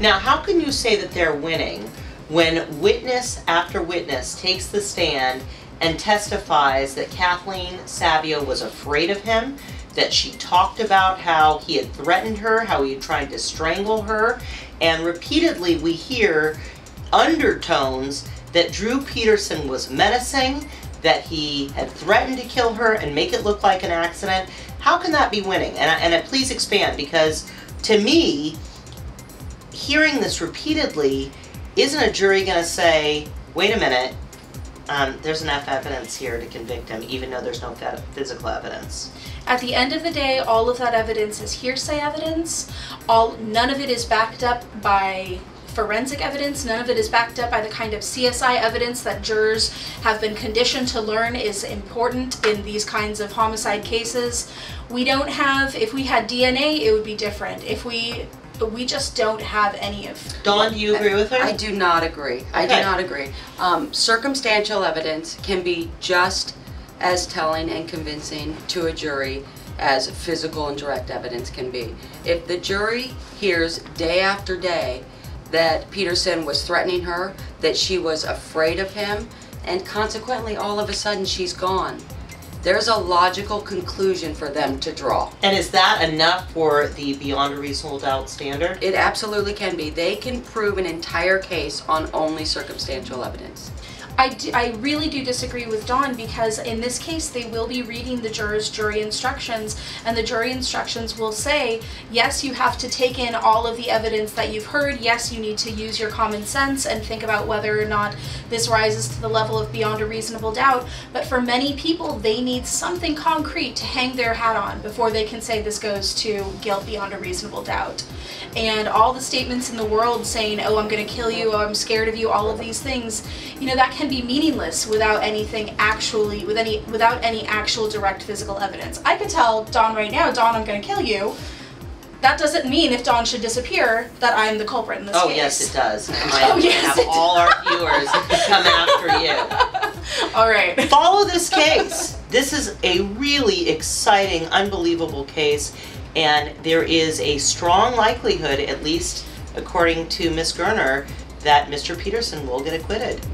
Now, how can you say that they're winning when witness after witness takes the stand and testifies that Kathleen Savio was afraid of him, that she talked about how he had threatened her, how he had tried to strangle her, and repeatedly we hear undertones that Drew Peterson was menacing, that he had threatened to kill her and make it look like an accident? How can that be winning? And please expand, because to me, hearing this repeatedly, isn't a jury going to say, wait a minute, there's enough evidence here to convict him, even though there's no physical evidence? At the end of the day, all of that evidence is hearsay evidence. None of it is backed up by forensic evidence. None of it is backed up by the kind of CSI evidence that jurors have been conditioned to learn is important in these kinds of homicide cases. We don't have, if we had DNA, it would be different. But we just don't have any of. Dawn, do you agree with her? I do not agree. Okay. I do not agree. Circumstantial evidence can be just as telling and convincing to a jury as physical and direct evidence can be. If the jury hears day after day that Peterson was threatening her, that she was afraid of him, and consequently all of a sudden she's gone, there's a logical conclusion for them to draw. And is that enough for the beyond a reasonable doubt standard? It absolutely can be. They can prove an entire case on only circumstantial evidence. I really do disagree with Dawn, because in this case they will be reading the jurors' jury instructions, and the jury instructions will say, yes, you have to take in all of the evidence that you've heard, yes, you need to use your common sense and think about whether or not this rises to the level of beyond a reasonable doubt, but for many people they need something concrete to hang their hat on before they can say this goes to guilt beyond a reasonable doubt. And all the statements in the world saying, oh, I'm going to kill you, oh, I'm scared of you, all of these things, you know, that can be meaningless without anything actually, without any actual direct physical evidence. I could tell Dawn right now, Dawn, I'm going to kill you. That doesn't mean if Dawn should disappear that I'm the culprit in this case. Oh, yes, it does. Oh, yes, have all our viewers come after you. All right. Follow this case. This is a really exciting, unbelievable case, and there is a strong likelihood, at least according to Ms. Gearner, that Mr. Peterson will get acquitted.